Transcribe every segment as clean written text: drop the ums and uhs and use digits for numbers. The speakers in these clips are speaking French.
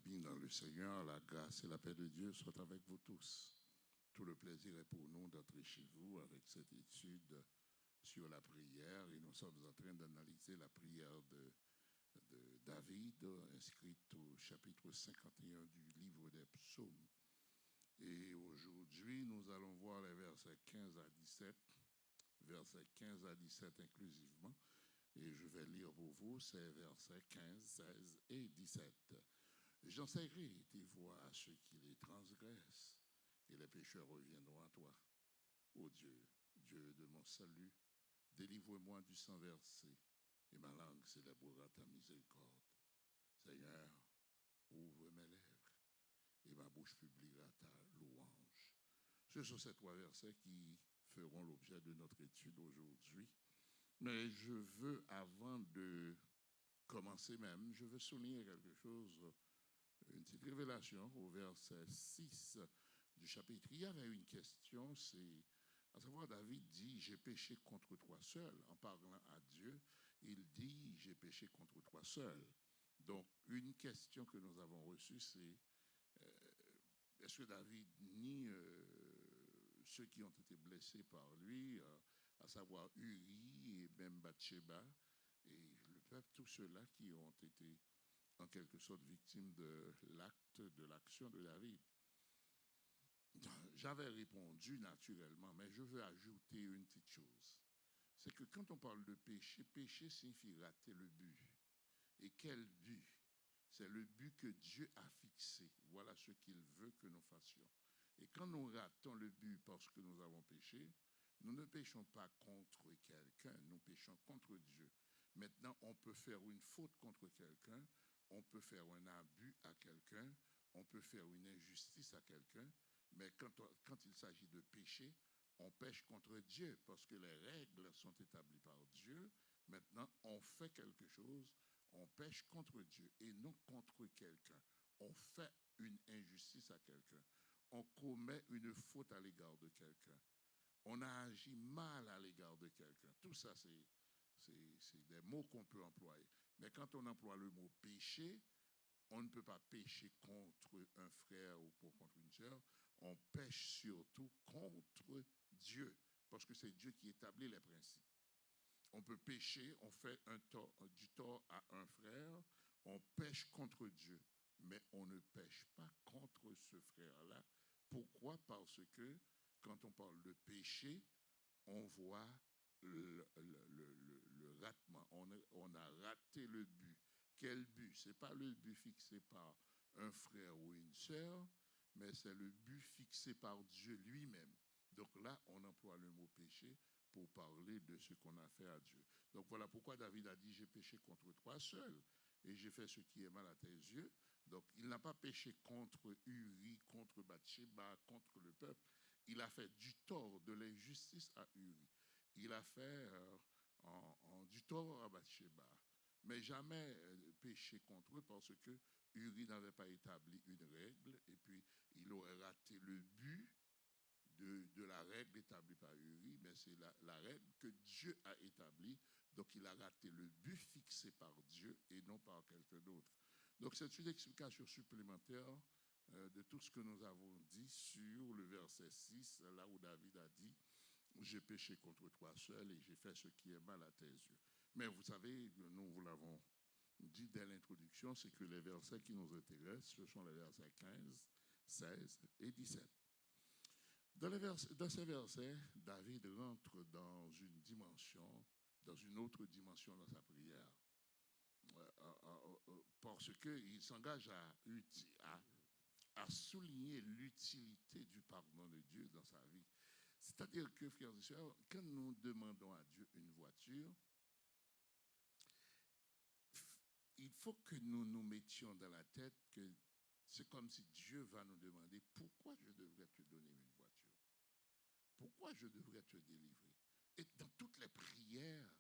bien dans le Seigneur, la grâce et la paix de Dieu soient avec vous tous. Tout le plaisir est pour nous d'entrer chez vous avec cette étude sur la prière et nous sommes en train d'analyser la prière de David inscrite au chapitre 51 du livre des psaumes. Et aujourd'hui, nous allons voir les versets 15 à 17, versets 15 à 17 inclusivement. Et je vais lire pour vous ces versets 15, 16 et 17. J'enseignerai tes voies à ceux qui les transgressent, et les pécheurs reviendront à toi. Ô Dieu, Dieu de mon salut, délivre-moi du sang versé, et ma langue célébrera ta miséricorde. Seigneur, ouvre mes lèvres, et ma bouche publiera ta louange. Ce sont ces trois versets qui feront l'objet de notre étude aujourd'hui. Mais je veux, avant de commencer même, je veux souligner quelque chose, une petite révélation au verset 6 du chapitre. Il y avait une question, c'est, à savoir David dit, j'ai péché contre toi seul. En parlant à Dieu, il dit, j'ai péché contre toi seul. Donc, une question que nous avons reçue, c'est, est-ce que David nie ceux qui ont été blessés par lui, à savoir Uri et même Bathsheba, et le peuple, tous ceux-là qui ont été en quelque sorte victimes de l'acte, de l'action de David? J'avais répondu naturellement, mais je veux ajouter une petite chose. C'est que quand on parle de péché, péché signifie rater le but. Et quel but? C'est le but que Dieu a fixé. Voilà ce qu'il veut que nous fassions. Et quand nous ratons le but parce que nous avons péché, nous ne péchons pas contre quelqu'un, nous péchons contre Dieu. Maintenant, on peut faire une faute contre quelqu'un, on peut faire un abus à quelqu'un, on peut faire une injustice à quelqu'un, mais quand il s'agit de péché, on pêche contre Dieu parce que les règles sont établies par Dieu. Maintenant, on fait quelque chose, on pêche contre Dieu et non contre quelqu'un. On fait une injustice à quelqu'un. On commet une faute à l'égard de quelqu'un. On a agi mal à l'égard de quelqu'un. Tout ça, c'est des mots qu'on peut employer. Mais quand on emploie le mot péché, on ne peut pas pécher contre un frère ou contre une sœur. On pêche surtout contre Dieu, parce que c'est Dieu qui établit les principes. On peut pécher, on fait du tort à un frère, on pêche contre Dieu, mais on ne pêche pas contre ce frère-là. Pourquoi? Parce que quand on parle de péché, on voit le ratement. On a raté le but. Quel but? Ce n'est pas le but fixé par un frère ou une sœur, mais c'est le but fixé par Dieu lui-même. Donc là, on emploie le mot péché pour parler de ce qu'on a fait à Dieu. Donc voilà pourquoi David a dit, j'ai péché contre toi seul et j'ai fait ce qui est mal à tes yeux. Donc il n'a pas péché contre Uri, contre Bathsheba, contre le peuple. Il a fait du tort, de l'injustice à Uri. Il a fait du tort à Bathsheba, mais jamais péché contre eux parce que Uri n'avait pas établi une règle et puis il aurait raté le but de la règle établie par Uri, mais c'est la règle que Dieu a établie. Donc, il a raté le but fixé par Dieu et non par quelqu'un d'autre. Donc, c'est une explication supplémentaire de tout ce que nous avons dit sur le verset 6, là où David a dit « J'ai péché contre toi seul et j'ai fait ce qui est mal à tes yeux ». Mais vous savez, nous vous l'avons dit dès l'introduction, c'est que les versets qui nous intéressent, ce sont les versets 15, 16 et 17. Dans ces versets, David rentre dans une dimension, dans une autre dimension dans sa prière, parce qu'il s'engage à souligner l'utilité du pardon de Dieu dans sa vie. C'est-à-dire que, frères et sœurs, quand nous demandons à Dieu une voiture, il faut que nous nous mettions dans la tête que c'est comme si Dieu va nous demander pourquoi je devrais te donner une voiture. Pourquoi je devrais te délivrer? Et dans toutes les prières,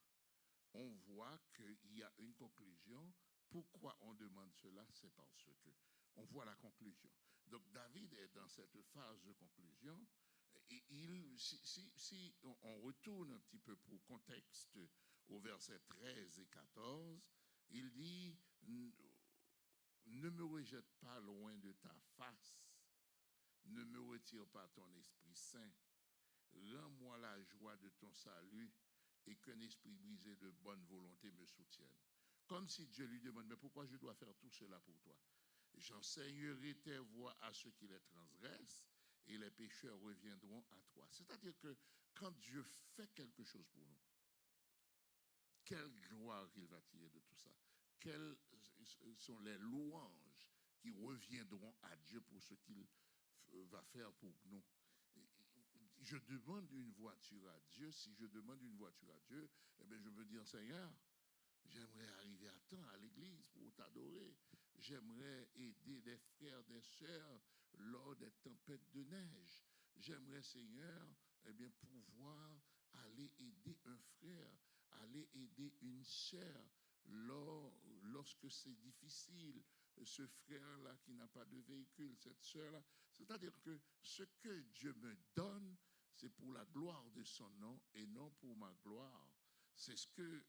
on voit qu'il y a une conclusion. Pourquoi on demande cela? C'est parce que on voit la conclusion. Donc David est dans cette phase de conclusion. Et si on retourne un petit peu pour contexte au verset 13 et 14, il dit « ne me rejette pas loin de ta face, ne me retire pas ton Esprit Saint, rends-moi la joie de ton salut et qu'un esprit brisé de bonne volonté me soutienne. Comme si Dieu lui demande, mais pourquoi je dois faire tout cela pour toi? J'enseignerai tes voies à ceux qui les transgressent et les pécheurs reviendront à toi. C'est-à-dire que quand Dieu fait quelque chose pour nous, quelle gloire il va tirer de tout ça? Quelles sont les louanges qui reviendront à Dieu pour ce qu'il va faire pour nous? Je demande une voiture à Dieu. Si je demande une voiture à Dieu, eh bien, je veux dire, Seigneur, j'aimerais arriver à temps à l'église pour t'adorer. J'aimerais aider des frères, des sœurs lors des tempêtes de neige. J'aimerais, Seigneur, eh bien, pouvoir aller aider un frère, aller aider une sœur lorsque c'est difficile. Ce frère-là qui n'a pas de véhicule, cette sœur-là. C'est-à-dire que ce que Dieu me donne, c'est pour la gloire de son nom et non pour ma gloire. C'est ce que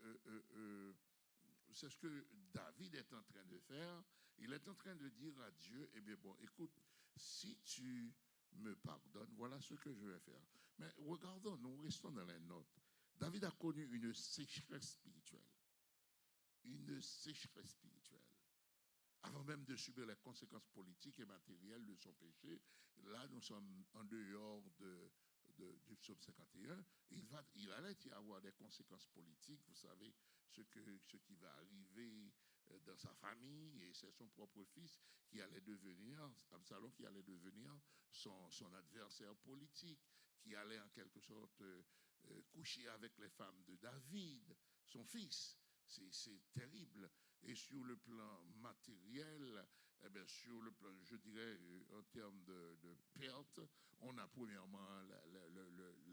David est en train de faire. Il est en train de dire à Dieu, eh bien bon, écoute, si tu me pardonnes, voilà ce que je vais faire. Mais regardons, nous restons dans les notes. David a connu une sécheresse spirituelle. Une sécheresse spirituelle. Avant même de subir les conséquences politiques et matérielles de son péché, là nous sommes en dehors du psaume 51, il allait y avoir des conséquences politiques, vous savez, ce qui va arriver dans sa famille, et c'est son propre fils qui allait devenir, Absalom qui allait devenir son adversaire politique, qui allait en quelque sorte coucher avec les femmes de David, son fils. C'est terrible. Et sur le plan matériel, eh bien, sur le plan, je dirais, en termes de perte, on a premièrement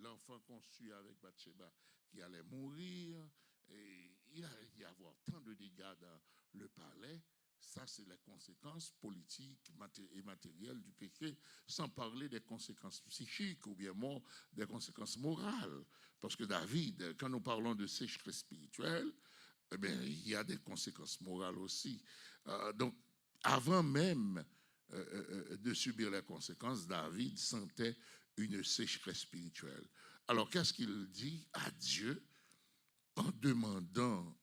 l'enfant conçu avec Bathsheba qui allait mourir. Et il allait y avoir tant de dégâts dans le palais. Ça, c'est les conséquences politiques et matérielles du péché, sans parler des conséquences psychiques ou bien des conséquences morales. Parce que David, quand nous parlons de sécheresse spirituelle, eh bien, il y a des conséquences morales aussi. Donc, avant même de subir les conséquences, David sentait une sécheresse spirituelle. Alors, qu'est-ce qu'il dit à Dieu en demandant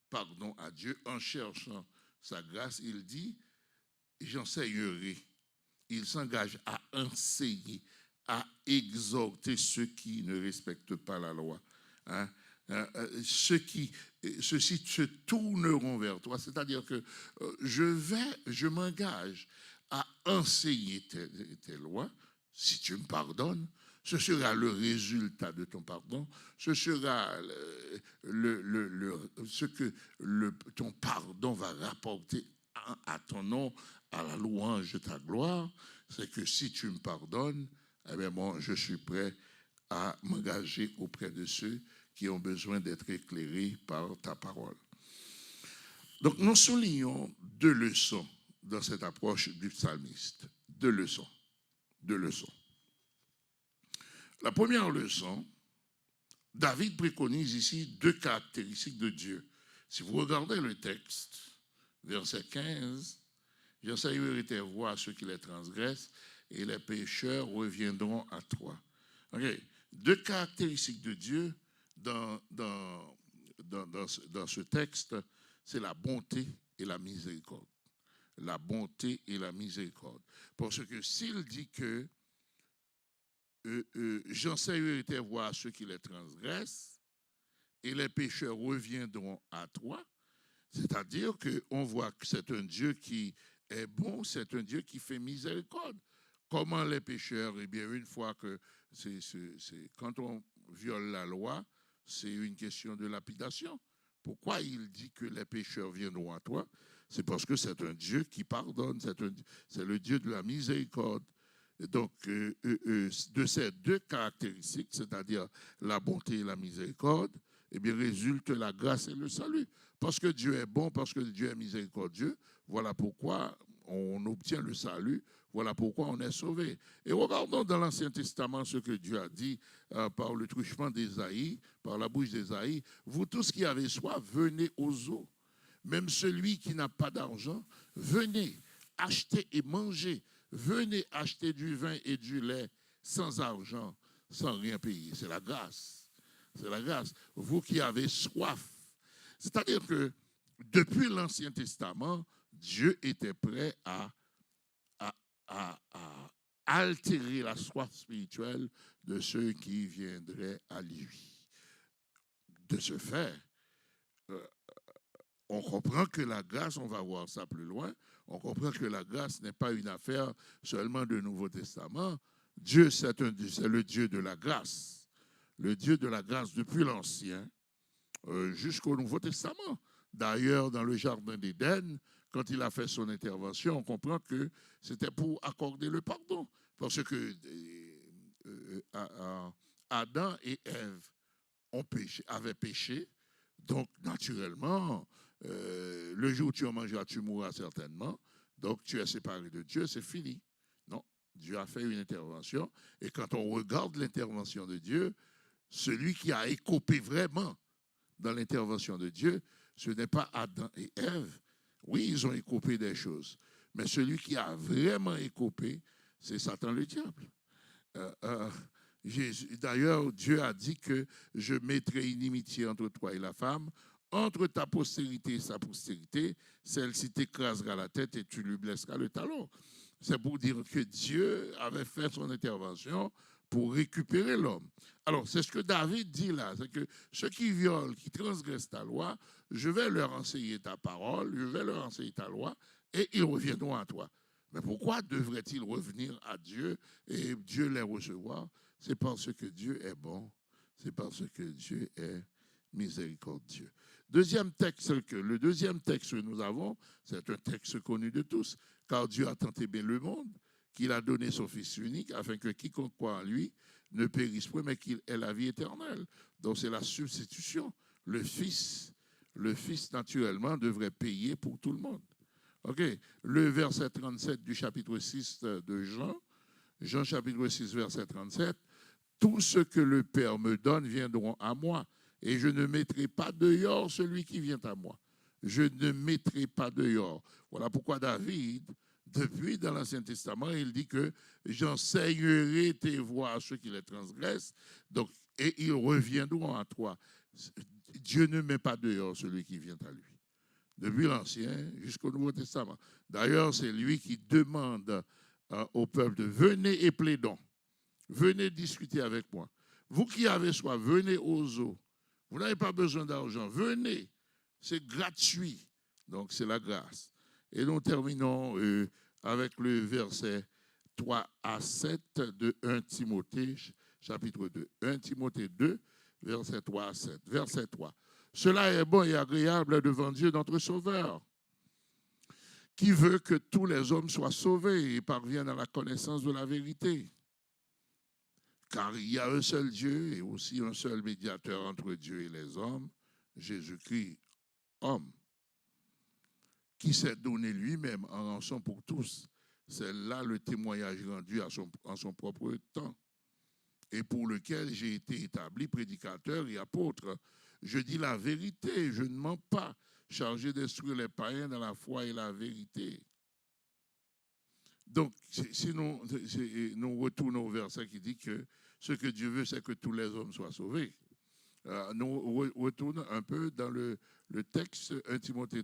pardon à Dieu, en cherchant sa grâce? Il dit, j'enseignerai. Il s'engage à enseigner, à exhorter ceux qui ne respectent pas la loi. Hein? Ceux-ci se tourneront vers toi. C'est-à-dire que je m'engage à enseigner tes lois. Si tu me pardonnes, ce sera le résultat de ton pardon. Ce sera ce que ton pardon va rapporter à ton nom, à la louange de ta gloire. C'est que si tu me pardonnes, eh bien moi, je suis prêt à m'engager auprès de ceux qui ont besoin d'être éclairés par ta parole. Donc, nous soulignons 2 leçons dans cette approche du psalmiste. 2 leçons. 2 leçons. La première leçon, David préconise ici 2 caractéristiques de Dieu. Si vous regardez le texte, verset 15, j'enseignerai tes voies à ceux qui les transgressent et les pécheurs reviendront à toi. Okay. 2 caractéristiques de Dieu dans ce texte, c'est la bonté et la miséricorde. La bonté et la miséricorde. Parce que s'il dit que j'enseignerai tes voies à ceux qui les transgressent et les pécheurs reviendront à toi, c'est-à-dire qu'on voit que c'est un Dieu qui est bon, c'est un Dieu qui fait miséricorde. Comment les pécheurs? Eh bien, une fois que quand on viole la loi, c'est une question de lapidation. Pourquoi il dit que les pécheurs viendront à toi? C'est parce que c'est un Dieu qui pardonne, c'est le Dieu de la miséricorde. Et donc, de ces 2 caractéristiques, c'est-à-dire la bonté et la miséricorde, eh bien, résulte la grâce et le salut. Parce que Dieu est bon, parce que Dieu est miséricordieux, voilà pourquoi on obtient le salut, voilà pourquoi on est sauvé. Et regardons dans l'Ancien Testament ce que Dieu a dit par le truchement d'Ésaïe, par la bouche d'Ésaïe. Vous tous qui avez soif, venez aux eaux. même celui qui n'a pas d'argent, venez, achetez et mangez. Venez acheter du vin et du lait sans argent, sans rien payer. C'est la grâce. C'est la grâce. Vous qui avez soif. C'est-à-dire que depuis l'Ancien Testament, Dieu était prêt à altérer la soif spirituelle de ceux qui viendraient à lui. De ce fait, on comprend que la grâce, on va voir ça plus loin, on comprend que la grâce n'est pas une affaire seulement du Nouveau Testament. Dieu, c'est le Dieu de la grâce. Le Dieu de la grâce depuis l'Ancien jusqu'au Nouveau Testament. D'ailleurs, dans le Jardin d'Éden, quand il a fait son intervention, on comprend que c'était pour accorder le pardon. Parce que Adam et Ève avaient péché. Donc, naturellement, le jour où tu en mangeras, tu mourras certainement. Donc, tu es séparé de Dieu, c'est fini. Non, Dieu a fait une intervention. Et quand on regarde l'intervention de Dieu, celui qui a écopé vraiment dans l'intervention de Dieu, ce n'est pas Adam et Ève. Oui, ils ont écopé des choses. Mais celui qui a vraiment écopé, c'est Satan le diable. D'ailleurs, Dieu a dit que je mettrai inimitié entre toi et la femme, entre ta postérité et sa postérité, celle-ci t'écrasera la tête et tu lui blesseras le talon. C'est pour dire que Dieu avait fait son intervention pour récupérer l'homme. Alors, c'est ce que David dit là, c'est que ceux qui violent, qui transgressent ta loi, je vais leur enseigner ta parole, je vais leur enseigner ta loi, et ils reviendront à toi. Mais pourquoi devraient-ils revenir à Dieu et Dieu les recevoir? C'est parce que Dieu est bon, c'est parce que Dieu est miséricordieux. Le deuxième texte que nous avons, c'est un texte connu de tous, car Dieu a tant aimé le monde qu'il a donné son Fils unique, afin que quiconque croit en lui ne périsse point, mais qu'il ait la vie éternelle. Donc c'est la substitution. Le Fils, naturellement, devrait payer pour tout le monde. OK. Le verset 37 du chapitre 6 de Jean chapitre 6, verset 37, « Tout ce que le Père me donne viendront à moi, et je ne mettrai pas dehors celui qui vient à moi. » Je ne mettrai pas dehors. Voilà pourquoi David, depuis dans l'Ancien Testament, il dit que j'enseignerai tes voies à ceux qui les transgressent, donc, et ils reviendront à toi. Dieu ne met pas dehors celui qui vient à lui. Depuis l'Ancien jusqu'au Nouveau Testament. D'ailleurs, c'est lui qui demande au peuple de venez et plaidons. Venez discuter avec moi. Vous qui avez soif, venez aux eaux. Vous n'avez pas besoin d'argent. Venez. C'est gratuit. Donc, c'est la grâce. Et nous terminons avec le verset 3 à 7 de 1 Timothée, chapitre 2. 1 Timothée 2, verset 3 à 7. Verset 3. Cela est bon et agréable devant Dieu, notre Sauveur, qui veut que tous les hommes soient sauvés et parviennent à la connaissance de la vérité. Car il y a un seul Dieu et aussi un seul médiateur entre Dieu et les hommes, Jésus-Christ, homme, qui s'est donné lui-même en rançon pour tous. C'est là le témoignage rendu en son propre temps, et pour lequel j'ai été établi prédicateur et apôtre. Je dis la vérité, je ne mens pas, chargé d'instruire les païens dans la foi et la vérité. Donc, si nous retournons au verset qui dit que ce que Dieu veut, c'est que tous les hommes soient sauvés. Nous retournons un peu dans le texte 1 Timothée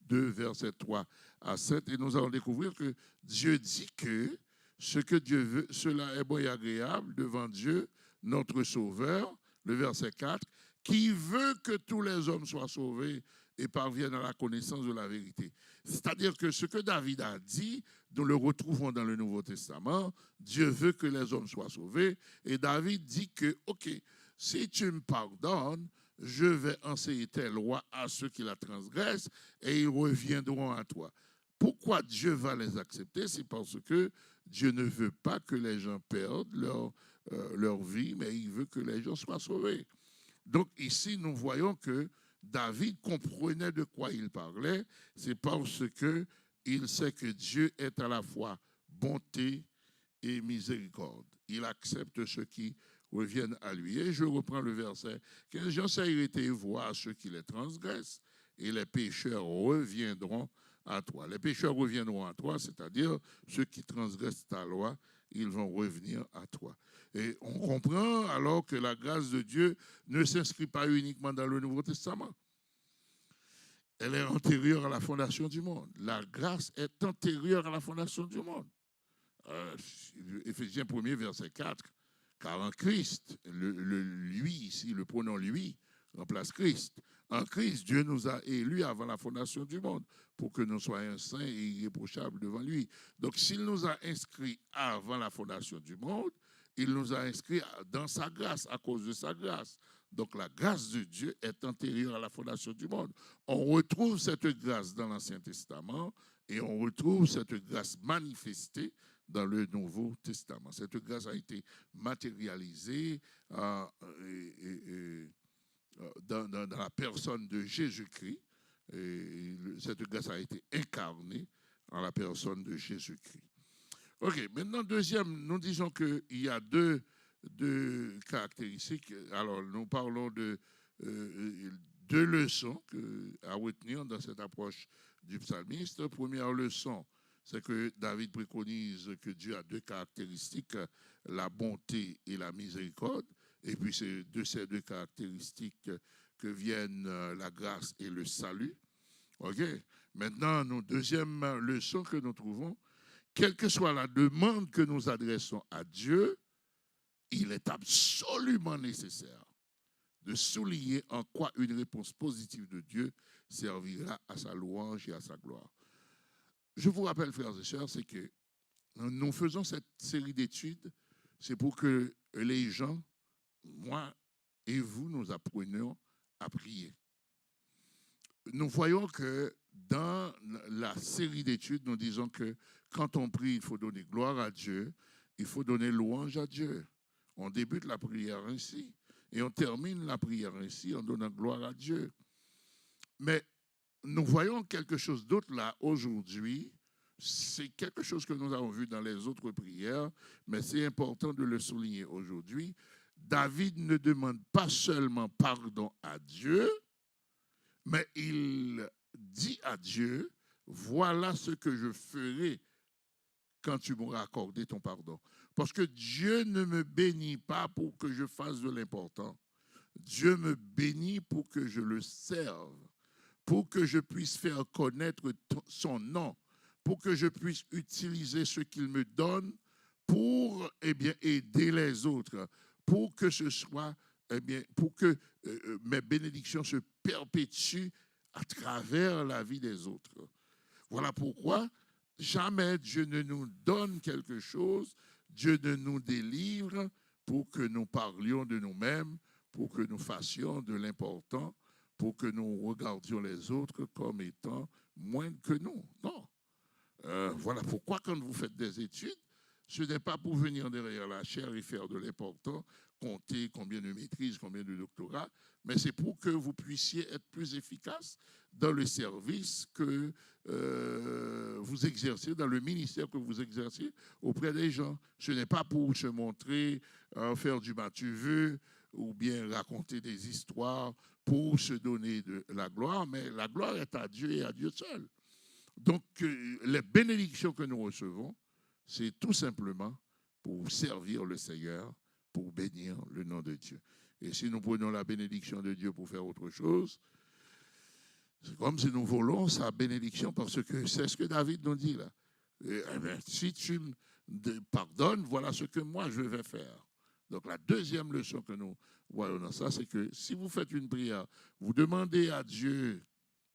2, verset 3 à 7, et nous allons découvrir que Dieu dit que ce que Dieu veut, cela est bon et agréable devant Dieu, notre Sauveur, le verset 4, qui veut que tous les hommes soient sauvés et parviennent à la connaissance de la vérité. C'est-à-dire que ce que David a dit, nous le retrouvons dans le Nouveau Testament, Dieu veut que les hommes soient sauvés, et David dit que, ok, si tu me pardonnes, je vais enseigner tes lois à ceux qui la transgressent, et ils reviendront à toi. Pourquoi Dieu va les accepter? C'est parce que Dieu ne veut pas que les gens perdent leur vie, mais il veut que les gens soient sauvés. Donc ici, nous voyons que David comprenait de quoi il parlait. C'est parce qu'il sait que Dieu est à la fois bonté et miséricorde. Il accepte ceux qui reviennent à lui. Et je reprends le verset 15. J'enseignerai tes voies à ceux qui les transgressent, et les pécheurs reviendront à toi. Les pécheurs reviendront à toi, c'est-à-dire ceux qui transgressent ta loi, ils vont revenir à toi. Et on comprend alors que la grâce de Dieu ne s'inscrit pas uniquement dans le Nouveau Testament. Elle est antérieure à la fondation du monde. La grâce est antérieure à la fondation du monde. Éphésiens 1er, verset 4. Car en Christ, lui ici, le pronom lui, remplace Christ. En Christ, Dieu nous a élus avant la fondation du monde pour que nous soyons saints et irréprochables devant lui. Donc, s'il nous a inscrits avant la fondation du monde, il nous a inscrits dans sa grâce, à cause de sa grâce. Donc, la grâce de Dieu est antérieure à la fondation du monde. On retrouve cette grâce dans l'Ancien Testament et on retrouve cette grâce manifestée dans le Nouveau Testament. Cette grâce a été matérialisée dans la personne de Jésus-Christ. Et cette grâce a été incarnée en la personne de Jésus-Christ. OK, maintenant, deuxième, nous disons qu'il y a deux caractéristiques. Alors, nous parlons de deux leçons à retenir dans cette approche du psalmiste. Première leçon, c'est que David préconise que Dieu a deux caractéristiques, la bonté et la miséricorde. Et puis, c'est de ces deux caractéristiques que viennent la grâce et le salut. OK? Maintenant, nous, deuxième leçon que nous trouvons, quelle que soit la demande que nous adressons à Dieu, il est absolument nécessaire de souligner en quoi une réponse positive de Dieu servira à sa louange et à sa gloire. Je vous rappelle, frères et sœurs, c'est que nous faisons cette série d'études, c'est pour que les gens, moi et vous, nous apprenions à prier. Nous voyons que dans la série d'études, nous disons que quand on prie, il faut donner gloire à Dieu, il faut donner louange à Dieu. On débute la prière ainsi et on termine la prière ainsi en donnant gloire à Dieu. Mais nous voyons quelque chose d'autre là aujourd'hui. C'est quelque chose que nous avons vu dans les autres prières, mais c'est important de le souligner aujourd'hui. David ne demande pas seulement pardon à Dieu, mais il dit à Dieu, voilà ce que je ferai quand tu m'auras accordé ton pardon. Parce que Dieu ne me bénit pas pour que je fasse de l'important. Dieu me bénit pour que je le serve, pour que je puisse faire connaître son nom, pour que je puisse utiliser ce qu'il me donne pour aider les autres, pour que ce soit, pour que mes bénédictions se perpétuent à travers la vie des autres. Voilà pourquoi jamais Dieu ne nous donne quelque chose, Dieu ne nous délivre pour que nous parlions de nous-mêmes, pour que nous fassions de l'important, pour que nous regardions les autres comme étant moins que nous. Non. Voilà pourquoi quand vous faites des études, ce n'est pas pour venir derrière la chaire et faire de l'important, compter combien de maîtrises, combien de doctorats, mais c'est pour que vous puissiez être plus efficace dans le service que vous exercez, dans le ministère que vous exercez auprès des gens. Ce n'est pas pour se montrer, faire du tu-veux, ou bien raconter des histoires pour se donner de la gloire, mais la gloire est à Dieu et à Dieu seul. Donc, les bénédictions que nous recevons, c'est tout simplement pour servir le Seigneur, pour bénir le nom de Dieu. Et si nous prenons la bénédiction de Dieu pour faire autre chose, c'est comme si nous volons sa bénédiction, parce que c'est ce que David nous dit là. Si tu me pardonnes, voilà ce que moi je vais faire. Donc la deuxième leçon que nous voyons dans ça, c'est que si vous faites une prière, vous demandez à Dieu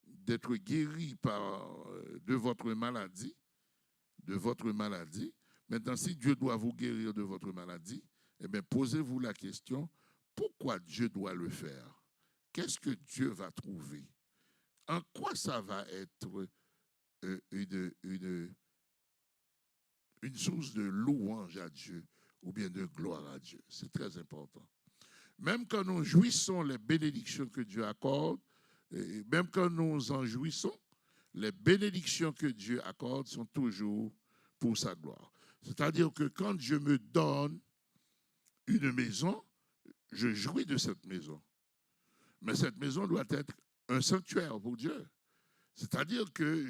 d'être guéri de votre maladie, Maintenant, si Dieu doit vous guérir de votre maladie, eh bien, posez-vous la question, pourquoi Dieu doit le faire? Qu'est-ce que Dieu va trouver? En quoi ça va être une source de louange à Dieu ou bien de gloire à Dieu? C'est très important. Même quand nous jouissons les bénédictions que Dieu accorde, et même quand nous en jouissons, les bénédictions que Dieu accorde sont toujours pour sa gloire. C'est-à-dire que quand Dieu me donne une maison, je jouis de cette maison. Mais cette maison doit être un sanctuaire pour Dieu. C'est-à-dire que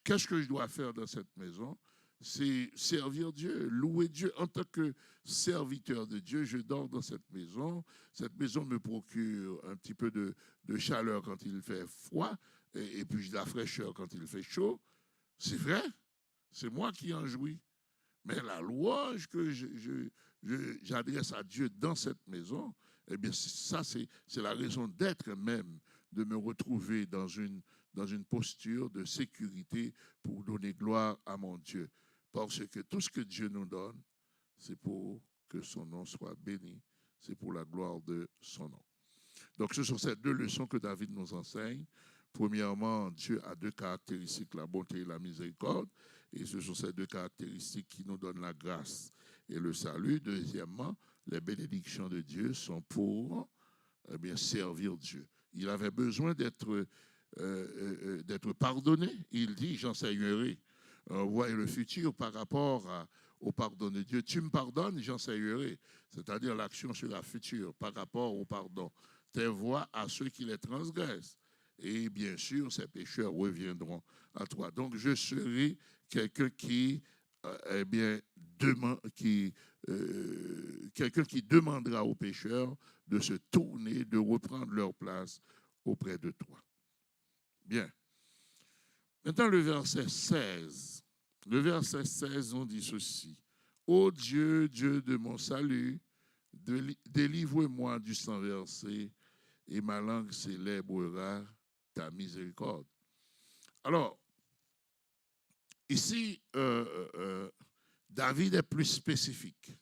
qu'est-ce que je dois faire dans cette maison? C'est servir Dieu, louer Dieu. En tant que serviteur de Dieu, je dors dans cette maison. Cette maison me procure un petit peu de chaleur quand il fait froid et puis de la fraîcheur quand il fait chaud. C'est vrai, c'est moi qui en jouis. Mais la louange que j'adresse à Dieu dans cette maison, eh bien, ça, c'est la raison d'être même, de me retrouver dans une posture de sécurité pour donner gloire à mon Dieu. Parce que tout ce que Dieu nous donne, c'est pour que son nom soit béni, c'est pour la gloire de son nom. Donc, ce sont ces deux leçons que David nous enseigne. Premièrement, Dieu a deux caractéristiques, la bonté et la miséricorde. Et ce sont ces deux caractéristiques qui nous donnent la grâce et le salut. Deuxièmement, les bénédictions de Dieu sont pour servir Dieu. Il avait besoin d'être pardonné. Il dit, j'enseignerai. Voyez le futur par rapport au pardon de Dieu. Tu me pardonnes, j'enseignerai. C'est-à-dire l'action sera future par rapport au pardon. Tes voies à ceux qui les transgressent. Et bien sûr, ces pécheurs reviendront à toi. Donc, je serai quelqu'un qui, quelqu'un qui demandera aux pécheurs de se tourner, de reprendre leur place auprès de toi. Bien. Maintenant, le verset 16. Le verset 16, on dit ceci. Ô Dieu, Dieu de mon salut, délivre-moi du sang versé, et ma langue célébrera ta miséricorde. Alors, ici, David est plus spécifique.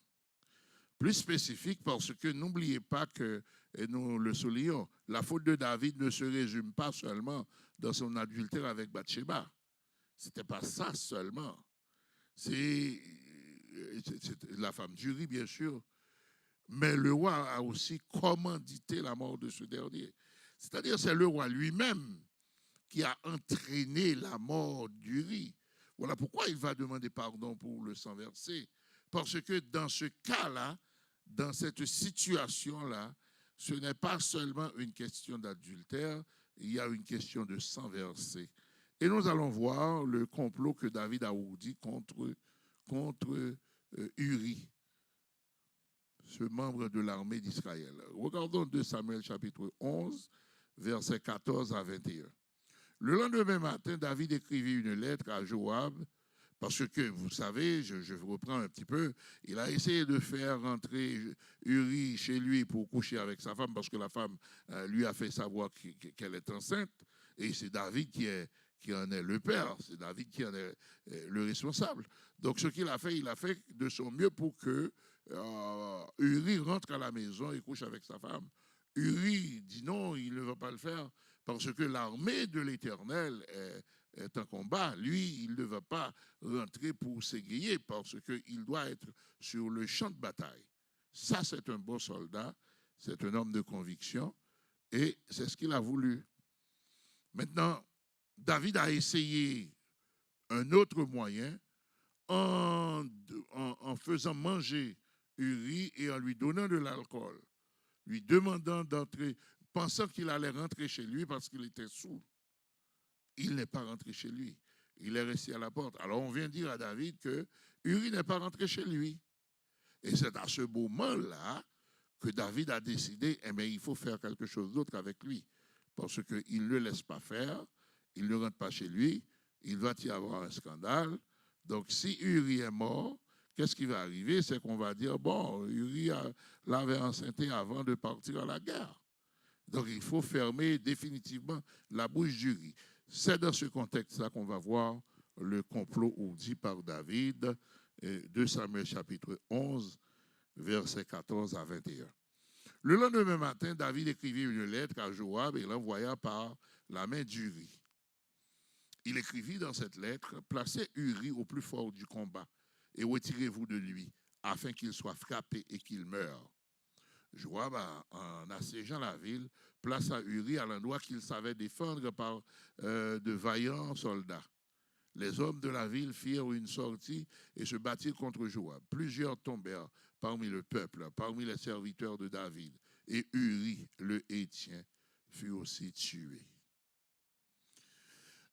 Plus spécifique parce que n'oubliez pas que, et nous le soulignons, la faute de David ne se résume pas seulement dans son adultère avec Bathsheba. Ce n'était pas ça seulement. C'est la femme d'Uri, bien sûr, mais le roi a aussi commandité la mort de ce dernier. C'est-à-dire, c'est le roi lui-même qui a entraîné la mort d'Uri. Voilà pourquoi il va demander pardon pour le sang versé. Parce que dans ce cas-là, dans cette situation-là, ce n'est pas seulement une question d'adultère, il y a une question de sang versé. Et nous allons voir le complot que David a ourdi contre Uri, ce membre de l'armée d'Israël. Regardons 2 Samuel chapitre 11, versets 14 à 21. Le lendemain matin, David écrivit une lettre à Joab, parce que, vous savez, je reprends un petit peu, il a essayé de faire rentrer Uri chez lui pour coucher avec sa femme, parce que la femme lui a fait savoir qu'elle est enceinte, et c'est David qui en est le père, c'est David qui en est le responsable. Donc, ce qu'il a fait, il a fait de son mieux pour que Uri rentre à la maison et couche avec sa femme. Uri dit non, il ne va pas le faire, parce que l'armée de l'Éternel est en combat. Lui, il ne va pas rentrer pour s'égayer, parce qu'il doit être sur le champ de bataille. Ça, c'est un bon soldat, c'est un homme de conviction, et c'est ce qu'il a voulu. Maintenant, David a essayé un autre moyen en faisant manger Uri et en lui donnant de l'alcool, lui demandant d'entrer, pensant qu'il allait rentrer chez lui parce qu'il était saoul. Il n'est pas rentré chez lui. Il est resté à la porte. Alors on vient dire à David que Uri n'est pas rentré chez lui. Et c'est à ce moment-là que David a décidé, il faut faire quelque chose d'autre avec lui. Parce qu'il ne le laisse pas faire, il ne rentre pas chez lui, il va y avoir un scandale. Donc si Uri est mort, qu'est-ce qui va arriver? C'est qu'on va dire, bon, Uri l'avait enceinté avant de partir à la guerre. Donc il faut fermer définitivement la bouche d'Uri. C'est dans ce contexte-là qu'on va voir le complot ourdi par David, 2 Samuel chapitre 11, versets 14 à 21. Le lendemain matin, David écrivit une lettre à Joab et l'envoya par la main d'Uri. Il écrivit dans cette lettre, « Placez Uri au plus fort du combat et retirez-vous de lui, afin qu'il soit frappé et qu'il meure. » Joab, en assiégeant la ville, plaça Uri à l'endroit qu'il savait défendre par de vaillants soldats. Les hommes de la ville firent une sortie et se battirent contre Joab. Plusieurs tombèrent parmi le peuple, parmi les serviteurs de David. Et Uri, le Héthien, fut aussi tué.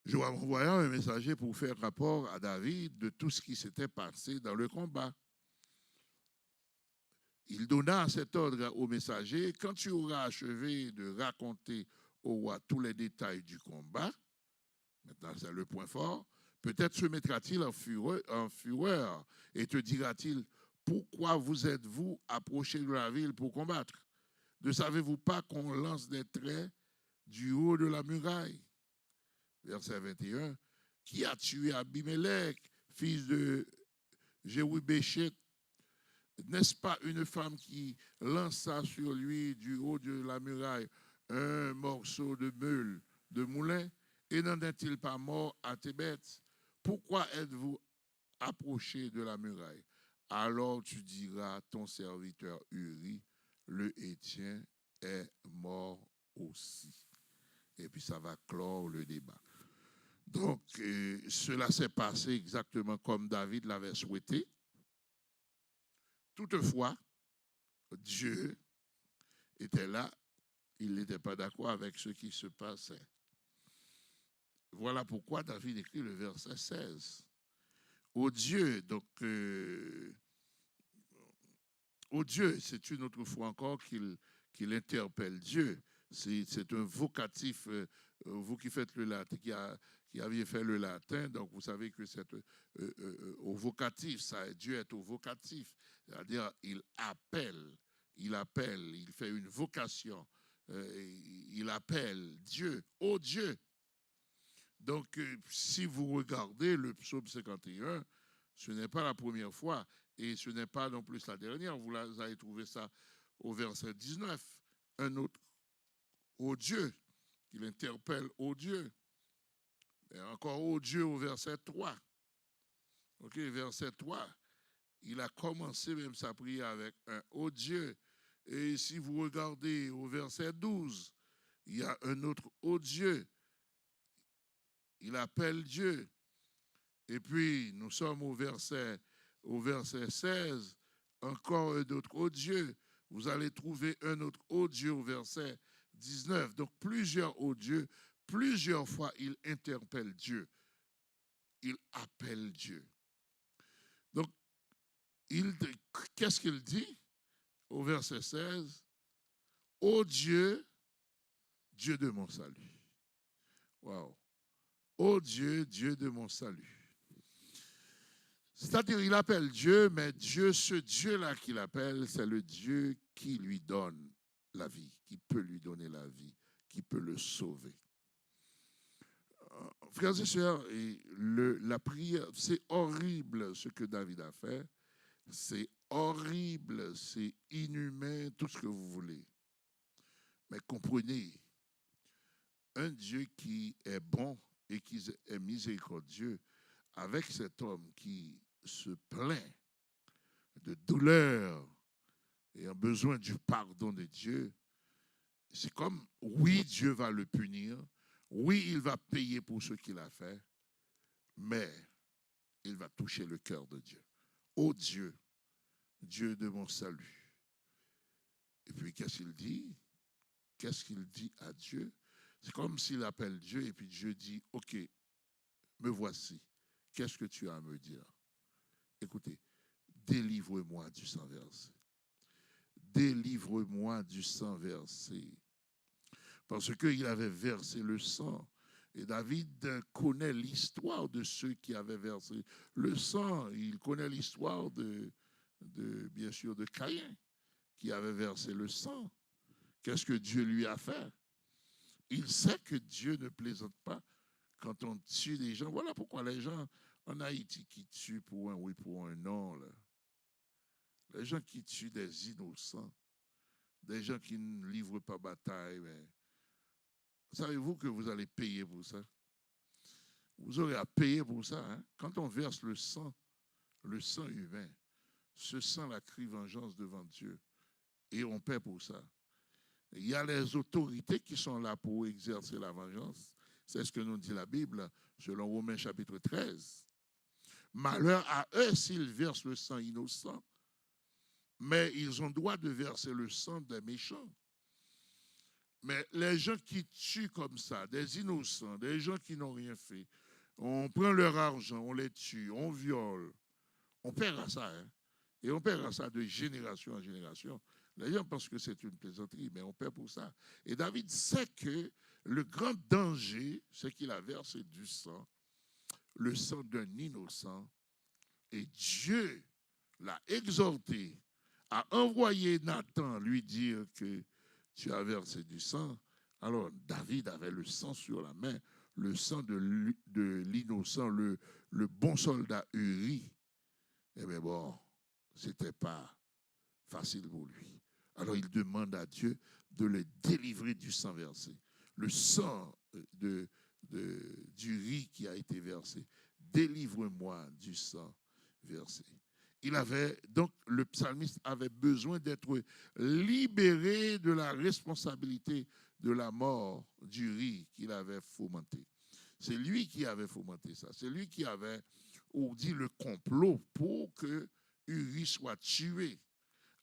Joab envoya un messager pour faire rapport à David de tout ce qui s'était passé dans le combat. Il donna cet ordre au messager: quand tu auras achevé de raconter au roi tous les détails du combat, maintenant c'est le point fort, peut-être se mettra-t-il en fureur et te dira-t-il: pourquoi vous êtes-vous approché de la ville pour combattre? Ne savez-vous pas qu'on lance des traits du haut de la muraille? Verset 21. Qui a tué Abimelech, fils de Jéhubéchet? N'est-ce pas une femme qui lança sur lui du haut de la muraille un morceau de meule de moulin? Et n'en est-il pas mort à Tébet? Pourquoi êtes-vous approché de la muraille? Alors tu diras: ton serviteur Uri, le Héthien, est mort aussi. Et puis ça va clore le débat. Donc, cela s'est passé exactement comme David l'avait souhaité. Toutefois, Dieu était là, il n'était pas d'accord avec ce qui se passait. Voilà pourquoi David écrit le verset 16. Ô Dieu, donc, ô Dieu, c'est une autre fois encore qu'il interpelle Dieu. C'est un vocatif, vous qui faites le latin, qui aviez fait le latin, donc vous savez que c'est au vocatif, ça, Dieu est au vocatif, c'est-à-dire il appelle, il fait une vocation, il appelle Dieu, ô Dieu. Donc, si vous regardez le psaume 51, ce n'est pas la première fois et ce n'est pas non plus la dernière. Vous allez trouver ça au verset 19. Un autre, ô Dieu, qu'il interpelle, ô Dieu. Et encore, ô Dieu, au verset 3. Ok, verset 3. Il a commencé même sa prière avec un ô Dieu. Et si vous regardez au verset 12, il y a un autre ô Dieu. Il appelle Dieu. Et puis, nous sommes au verset 16, encore un autre ô Dieu. Vous allez trouver un autre ô Dieu au verset 19. Donc, plusieurs ô Dieu, plusieurs fois, il interpelle Dieu. Il appelle Dieu. Donc, qu'est-ce qu'il dit au verset 16? Ô Dieu, Dieu de mon salut. Wow. Ô Dieu, Dieu de mon salut. C'est-à-dire, il appelle Dieu, mais Dieu, ce Dieu-là qu'il appelle, c'est le Dieu qui lui donne la vie, qui peut lui donner la vie, qui peut le sauver. Frères et sœurs, la prière, c'est horrible ce que David a fait. C'est horrible, c'est inhumain, tout ce que vous voulez. Mais comprenez, un Dieu qui est bon et qui est miséricordieux, avec cet homme qui se plaint de douleur et a besoin du pardon de Dieu, c'est comme, oui, Dieu va le punir, oui, il va payer pour ce qu'il a fait, mais il va toucher le cœur de Dieu. Ô Dieu, Dieu de mon salut. Et puis, qu'est-ce qu'il dit? Qu'est-ce qu'il dit à Dieu? C'est comme s'il appelle Dieu et puis Dieu dit, OK, me voici. Qu'est-ce que tu as à me dire? Écoutez, délivre-moi du sang versé. Délivre-moi du sang versé. Parce qu'il avait versé le sang. Et David connaît l'histoire de ceux qui avaient versé le sang. Il connaît l'histoire bien sûr, de Caïn, qui avait versé le sang. Qu'est-ce que Dieu lui a fait? Il sait que Dieu ne plaisante pas quand on tue des gens. Voilà pourquoi les gens en Haïti qui tuent pour un oui, pour un non, là. Les gens qui tuent des innocents, des gens qui ne livrent pas bataille, mais savez-vous que vous allez payer pour ça? Vous aurez à payer pour ça. Hein? Quand on verse le sang humain, ce sang-là crie vengeance devant Dieu. Et on paie pour ça. Il y a les autorités qui sont là pour exercer la vengeance. C'est ce que nous dit la Bible, selon Romains chapitre 13. Malheur à eux s'ils versent le sang innocent, mais ils ont droit de verser le sang des méchants. Mais les gens qui tuent comme ça, des innocents, des gens qui n'ont rien fait, on prend leur argent, on les tue, on viole, on paiera ça. Hein? Et on paiera ça de génération en génération. Les gens pensent que c'est une plaisanterie, mais on paie pour ça. Et David sait que le grand danger, c'est qu'il a versé du sang, le sang d'un innocent. Et Dieu l'a exhorté à envoyer Nathan lui dire que tu as versé du sang. Alors David avait le sang sur la main, le sang de l'innocent, le bon soldat Uri. Eh bien bon, c'était pas facile pour lui. Alors il demande à Dieu de le délivrer du sang versé. Le sang du riz qui a été versé. Délivre-moi du sang versé. Donc le psalmiste avait besoin d'être libéré de la responsabilité de la mort du riz qu'il avait fomenté. C'est lui qui avait fomenté ça. C'est lui qui avait ourdi le complot pour que Uri soit tué,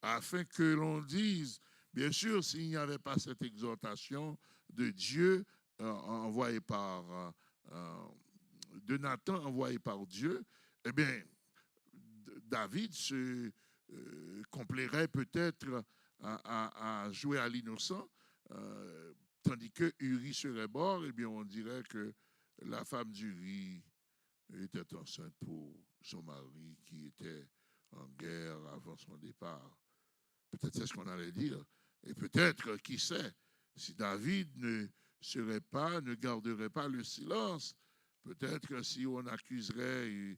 afin que l'on dise, bien sûr, s'il n'y avait pas cette exhortation de Dieu envoyée par de Nathan envoyé par Dieu, eh bien, David se complairait peut-être à jouer à l'innocent, tandis que Uri serait mort, eh bien, on dirait que la femme d'Uri était enceinte pour son mari qui était en guerre avant son départ. Peut-être c'est ce qu'on allait dire. Et peut-être, qui sait, si David ne garderait pas le silence, peut-être que si on accusait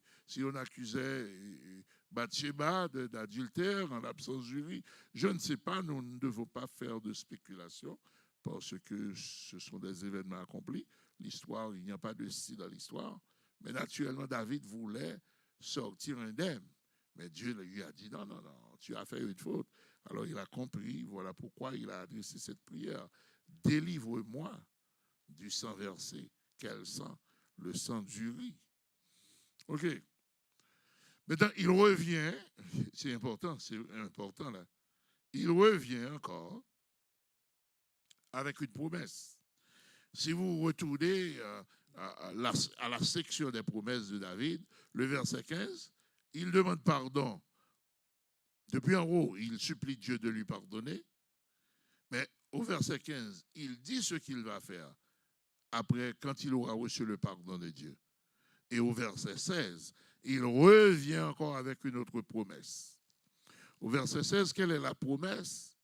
Bathsheba d'adultère en l'absence du riz, je ne sais pas, nous ne devons pas faire de spéculation parce que ce sont des événements accomplis. L'histoire, il n'y a pas de style dans l'histoire. Mais naturellement, David voulait sortir indemne. Mais Dieu lui a dit, non, tu as fait une faute. Alors il a compris, voilà pourquoi il a adressé cette prière. Délivre-moi du sang versé. Quel sang? Le sang du riz. OK. Maintenant, il revient, c'est important là. Il revient encore avec une promesse. Si vous retournez à la section des promesses de David, le verset 15, il demande pardon. Depuis en haut, il supplie Dieu de lui pardonner. Mais au verset 15, il dit ce qu'il va faire après, quand il aura reçu le pardon de Dieu. Et au verset 16, il revient encore avec une autre promesse. Au verset 16, quelle est la promesse?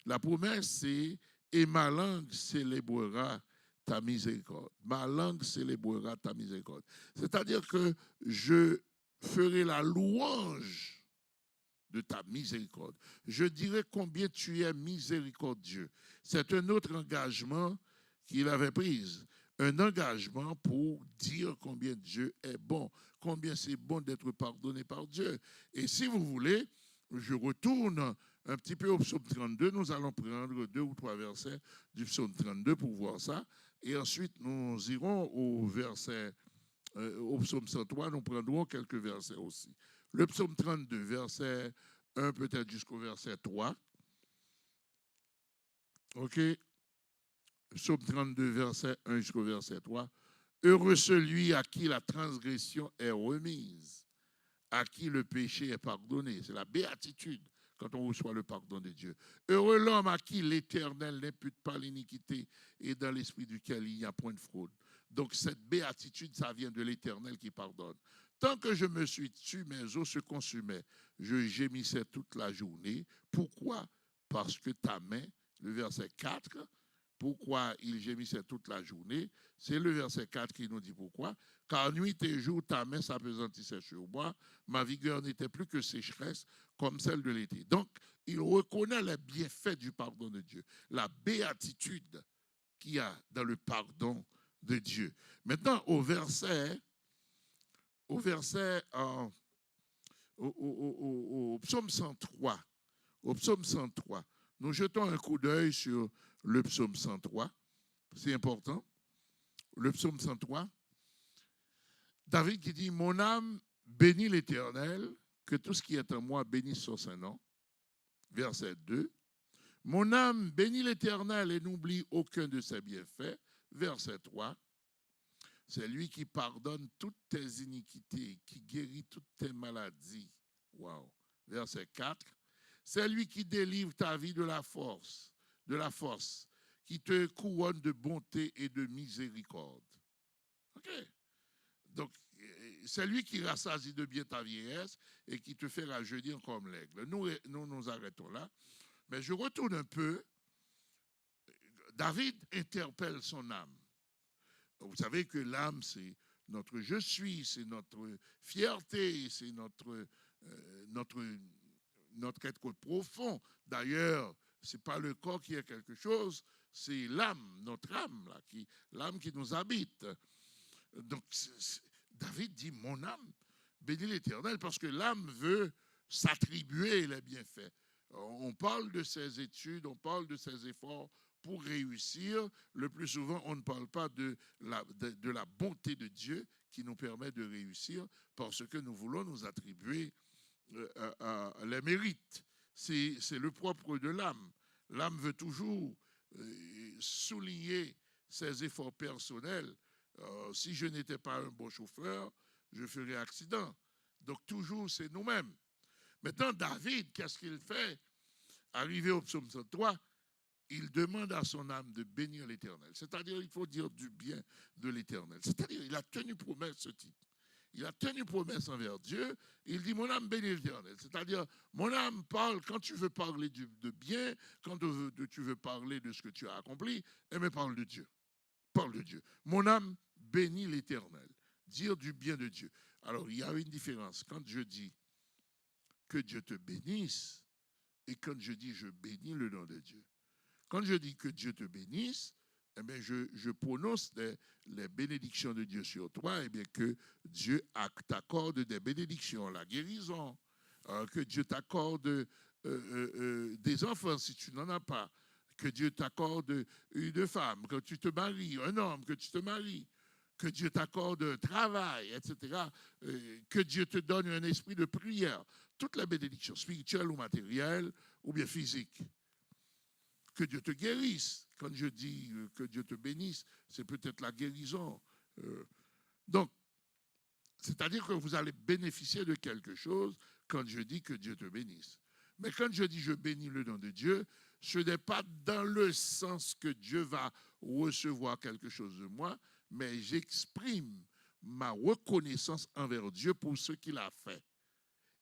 La promesse, c'est « Et ma langue célébrera ta miséricorde. » Ma langue célébrera ta miséricorde. C'est-à-dire que je ferai la louange de ta miséricorde. Je dirai combien tu es miséricordieux. C'est un autre engagement qu'il avait pris. Un engagement pour dire combien Dieu est bon, combien c'est bon d'être pardonné par Dieu. Et si vous voulez, je retourne un petit peu au psaume 32. Nous allons prendre 2 ou 3 versets du psaume 32 pour voir ça. Et ensuite, nous irons au psaume 103. Nous prendrons quelques versets aussi. Le psaume 32, verset 1 peut-être jusqu'au verset 3. OK? Psaume 32, verset 1 jusqu'au verset 3. Heureux celui à qui la transgression est remise, à qui le péché est pardonné. C'est la béatitude quand on reçoit le pardon de Dieu. Heureux l'homme à qui l'Éternel n'impute pas l'iniquité et dans l'esprit duquel il n'y a point de fraude. Donc cette béatitude, ça vient de l'Éternel qui pardonne. Tant que je me suis tu, mes os se consumaient. Je gémissais toute la journée. Pourquoi? Parce que ta main, le verset 4, pourquoi il gémissait toute la journée? C'est le verset 4 qui nous dit pourquoi. Car nuit et jour, ta main s'apesantissait sur moi. Ma vigueur n'était plus que sécheresse comme celle de l'été. Donc, il reconnaît les bienfaits du pardon de Dieu. La béatitude qu'il y a dans le pardon de Dieu. Maintenant, au psaume 103, nous jetons un coup d'œil sur le psaume 103. C'est important. Le psaume 103. David qui dit, mon âme bénit l'Éternel, que tout ce qui est en moi bénisse son Saint-Nom. Verset 2. Mon âme bénit l'Éternel et n'oublie aucun de ses bienfaits. Verset 3. C'est lui qui pardonne toutes tes iniquités, qui guérit toutes tes maladies. Wow. Verset 4. C'est lui qui délivre ta vie de la force, qui te couronne de bonté et de miséricorde. OK. Donc, c'est lui qui rassasie de bien ta vieillesse et qui te fait rajeunir comme l'aigle. Nous arrêtons là. Mais je retourne un peu. David interpelle son âme. Vous savez que l'âme, c'est notre je suis, c'est notre fierté, c'est notre être profond. D'ailleurs, ce n'est pas le corps qui est quelque chose, c'est l'âme, notre âme, là, l'âme qui nous habite. Donc, David dit, mon âme bénit l'Éternel, parce que l'âme veut s'attribuer les bienfaits. On parle de ses études, on parle de ses efforts pour réussir. Le plus souvent, on ne parle pas de la bonté de Dieu qui nous permet de réussir, parce que nous voulons nous attribuer les mérites. C'est le propre de l'âme. L'âme veut toujours souligner ses efforts personnels. Si je n'étais pas un bon chauffeur, je ferais accident. Donc toujours, c'est nous-mêmes. Maintenant, David, qu'est-ce qu'il fait? Arrivé au psaume 103, il demande à son âme de bénir l'Éternel. C'est-à-dire, il faut dire du bien de l'Éternel. C'est-à-dire, il a tenu promesse, ce type. Il a tenu promesse envers Dieu. Il dit, mon âme bénit l'Éternel. C'est-à-dire, mon âme parle, quand tu veux parler de bien, quand tu veux parler de ce que tu as accompli, mais parle de Dieu. Parle de Dieu. Mon âme bénit l'Éternel. Dire du bien de Dieu. Alors, il y a une différence. Quand je dis que Dieu te bénisse, et quand je dis je bénis le nom de Dieu. Quand je dis que Dieu te bénisse, eh bien je prononce les bénédictions de Dieu sur toi, et bien que Dieu t'accorde des bénédictions, la guérison, que Dieu t'accorde des enfants si tu n'en as pas, que Dieu t'accorde une femme, que tu te maries, un homme, que tu te maries, que Dieu t'accorde un travail, etc., que Dieu te donne un esprit de prière. Toutes les bénédictions spirituelles ou matérielles ou bien physiques. Que Dieu te guérisse. Quand je dis que Dieu te bénisse, c'est peut-être la guérison. Donc, c'est-à-dire que vous allez bénéficier de quelque chose quand je dis que Dieu te bénisse. Mais quand je dis je bénis le nom de Dieu, ce n'est pas dans le sens que Dieu va recevoir quelque chose de moi, mais j'exprime ma reconnaissance envers Dieu pour ce qu'il a fait.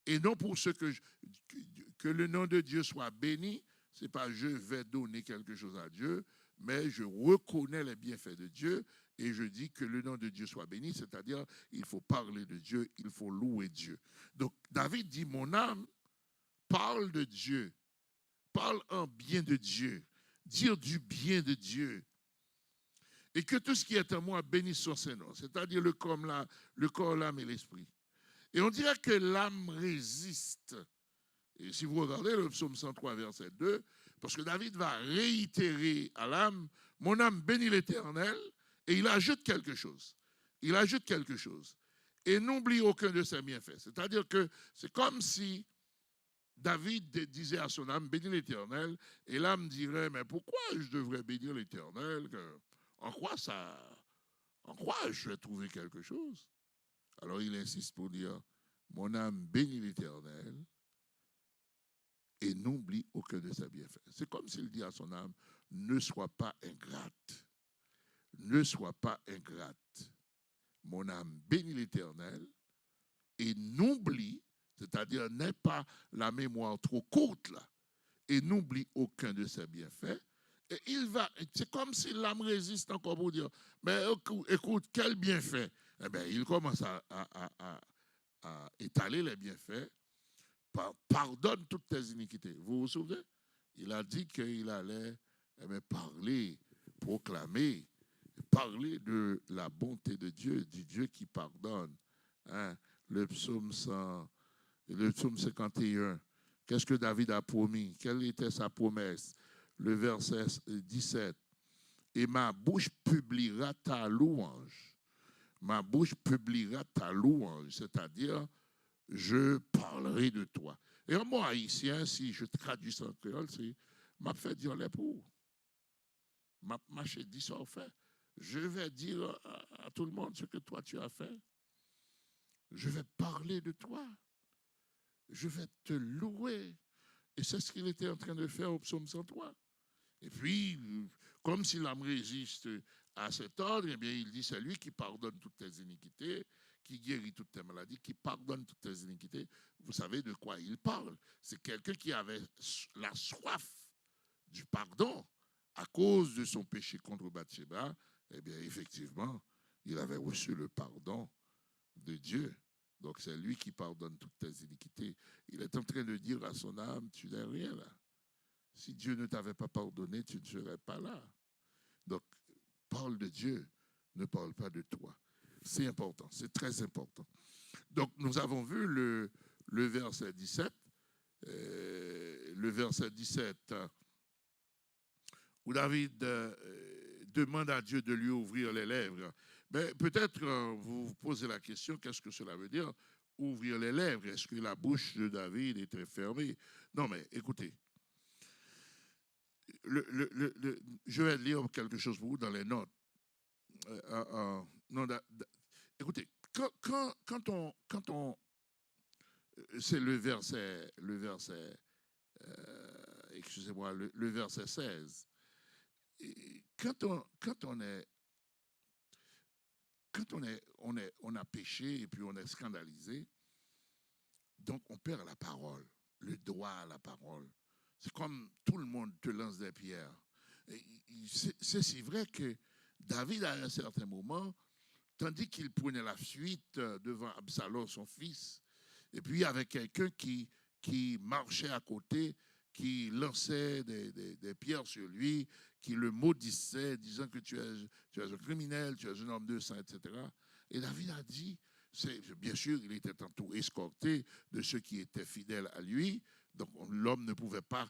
Et non pour ce que le nom de Dieu soit béni. Ce n'est pas je vais donner quelque chose à Dieu, mais je reconnais les bienfaits de Dieu et je dis que le nom de Dieu soit béni, c'est-à-dire il faut parler de Dieu, il faut louer Dieu. Donc David dit, mon âme parle de Dieu, parle en bien de Dieu, dire du bien de Dieu. Et que tout ce qui est en moi bénisse son Saint-Nom, c'est-à-dire le corps, l'âme et l'esprit. Et on dirait que l'âme résiste. Et si vous regardez le psaume 103, verset 2, parce que David va réitérer à l'âme, mon âme bénit l'Éternel, et il ajoute quelque chose. Il ajoute quelque chose. Et n'oublie aucun de ses bienfaits. C'est-à-dire que c'est comme si David disait à son âme, bénis l'Éternel, et l'âme dirait, mais pourquoi je devrais bénir l'Éternel? En quoi je vais trouver quelque chose? Alors il insiste pour dire, mon âme bénit l'Éternel et n'oublie aucun de ses bienfaits. C'est comme s'il dit à son âme, ne sois pas ingrate. Ne sois pas ingrate. Mon âme bénit l'Éternel et n'oublie, c'est-à-dire n'aie pas la mémoire trop courte là, et n'oublie aucun de ses bienfaits. Et c'est comme si l'âme résiste encore pour dire, mais écoute, quel bienfait? Eh bien, il commence à étaler les bienfaits. Pardonne toutes tes iniquités. Vous vous souvenez? Il a dit qu'il allait parler, proclamer, parler de la bonté de Dieu, du Dieu qui pardonne. Hein? Le psaume 51. Qu'est-ce que David a promis? Quelle était sa promesse? Le verset 17. Et ma bouche publiera ta louange. Ma bouche publiera ta louange, c'est-à-dire je parlerai de toi. Et en mot haïtien, si je traduis ça en créole, c'est m'a fait dire les pour. M'a dit ça, fait. Je vais dire à tout le monde ce que toi tu as fait. Je vais parler de toi. Je vais te louer. Et c'est ce qu'il était en train de faire au psaume 103. Et puis, comme si l'âme résiste à cet ordre, eh bien, il dit, c'est lui qui pardonne toutes tes iniquités, qui guérit toutes tes maladies, qui pardonne toutes tes iniquités. Vous savez de quoi il parle. C'est quelqu'un qui avait la soif du pardon à cause de son péché contre Bathsheba. Eh bien, effectivement, il avait reçu le pardon de Dieu. Donc, c'est lui qui pardonne toutes tes iniquités. Il est en train de dire à son âme, tu n'es rien là. Si Dieu ne t'avait pas pardonné, tu ne serais pas là. Donc, parle de Dieu, ne parle pas de toi. C'est important, c'est très important. Donc, nous avons vu le verset 17. Le verset 17, où David demande à Dieu de lui ouvrir les lèvres. Mais peut-être vous vous posez la question, qu'est-ce que cela veut dire, ouvrir les lèvres? Est-ce que la bouche de David était fermée? Non, mais écoutez, je vais lire quelque chose pour vous dans les notes. Non, écoutez, quand on c'est le verset excusez-moi, le verset 16. Et quand on a péché et puis on est scandalisé, donc on perd la parole, le droit à la parole. C'est comme tout le monde te lance des pierres. C'est si vrai que David, à un certain moment, tandis qu'il prenait la fuite devant Absalom, son fils, et puis il y avait quelqu'un qui marchait à côté, qui lançait des pierres sur lui, qui le maudissait, disant que tu es un criminel, tu es un homme de sang, etc. Et David a dit, bien sûr, il était tantôt escorté de ceux qui étaient fidèles à lui, donc l'homme ne pouvait pas,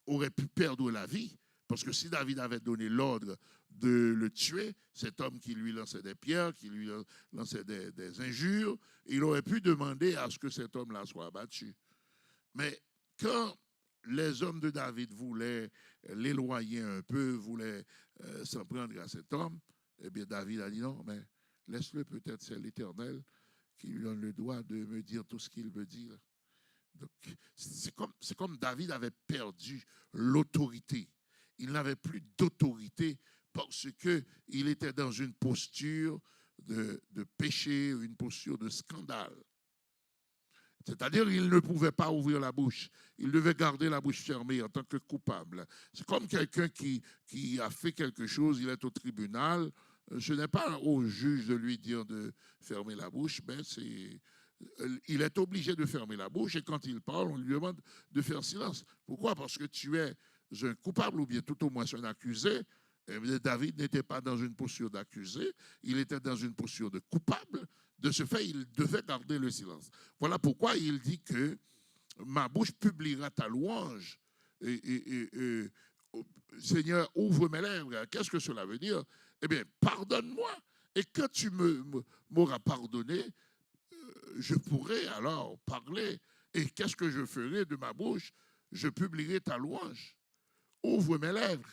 aurait pu perdre la vie, parce que si David avait donné l'ordre de le tuer, cet homme qui lui lançait des pierres, qui lui lançait des injures, il aurait pu demander à ce que cet homme-là soit abattu. Mais quand les hommes de David voulaient l'éloigner un peu, voulaient s'en prendre à cet homme, eh bien David a dit non, mais laisse-le, peut-être c'est l'Éternel qui lui donne le droit de me dire tout ce qu'il veut dire. Donc, c'est comme David avait perdu l'autorité. Il n'avait plus d'autorité parce qu'il était dans une posture de péché, une posture de scandale. C'est-à-dire qu'il ne pouvait pas ouvrir la bouche. Il devait garder la bouche fermée en tant que coupable. C'est comme quelqu'un qui a fait quelque chose, il est au tribunal. Ce n'est pas au juge de lui dire de fermer la bouche, mais il est obligé de fermer la bouche et quand il parle, on lui demande de faire silence. Pourquoi? Parce que tu es un coupable ou bien tout au moins un accusé. Et David n'était pas dans une posture d'accusé, il était dans une posture de coupable. De ce fait, il devait garder le silence. Voilà pourquoi il dit que ma bouche publiera ta louange. Seigneur, ouvre mes lèvres. Qu'est-ce que cela veut dire? Eh bien, pardonne-moi. Et quand tu m'auras pardonné, je pourrai alors parler. Et qu'est-ce que je ferai de ma bouche? Je publierai ta louange. Ouvre mes lèvres.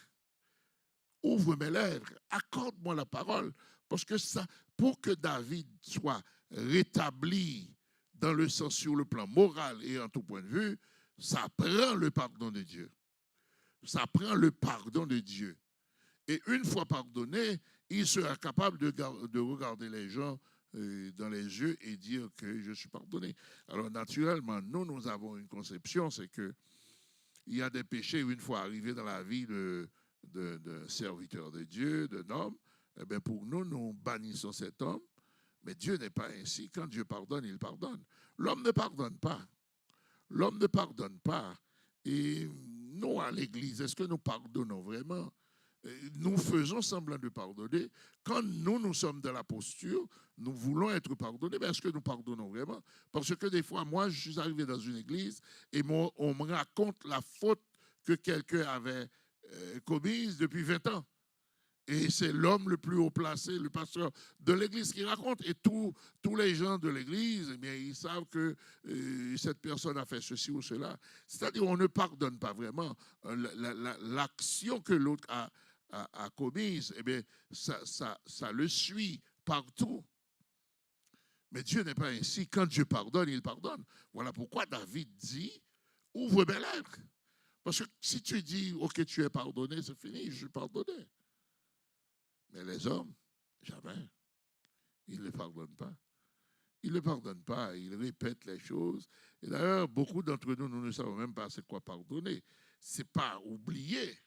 Ouvre mes lèvres. Accorde-moi la parole. Parce que ça, pour que David soit rétabli dans le sens sur le plan moral et en tout point de vue, ça prend le pardon de Dieu. Ça prend le pardon de Dieu. Et une fois pardonné, il sera capable de regarder les gens dans les yeux et dire que je suis pardonné. Alors naturellement, nous avons une conception, c'est que il y a des péchés, une fois arrivés dans la vie de serviteur de Dieu, d'un homme, eh bien pour nous, nous bannissons cet homme. Mais Dieu n'est pas ainsi. Quand Dieu pardonne, il pardonne. L'homme ne pardonne pas. L'homme ne pardonne pas. Et nous, à l'Église, est-ce que nous pardonnons vraiment? Nous faisons semblant de pardonner. Quand nous sommes dans la posture, nous voulons être pardonnés, mais est-ce que nous pardonnons vraiment? Parce que des fois, moi, je suis arrivé dans une église et on me raconte la faute que quelqu'un avait commise depuis 20 ans. Et c'est l'homme le plus haut placé, le pasteur de l'Église qui raconte. Et tous les gens de l'Église, eh bien, ils savent que cette personne a fait ceci ou cela. C'est-à-dire on ne pardonne pas vraiment l'action que l'autre a commise. Eh bien, ça le suit partout. Mais Dieu n'est pas ainsi. Quand Dieu pardonne, il pardonne. Voilà pourquoi David dit, ouvre mes lèvres. Parce que si tu dis, ok, tu es pardonné, c'est fini, je suis pardonné. Mais les hommes, jamais. Ils ne pardonnent pas. Ils ne pardonnent pas, ils répètent les choses. Et d'ailleurs, beaucoup d'entre nous, nous ne savons même pas c'est quoi pardonner. Ce n'est pas oublier.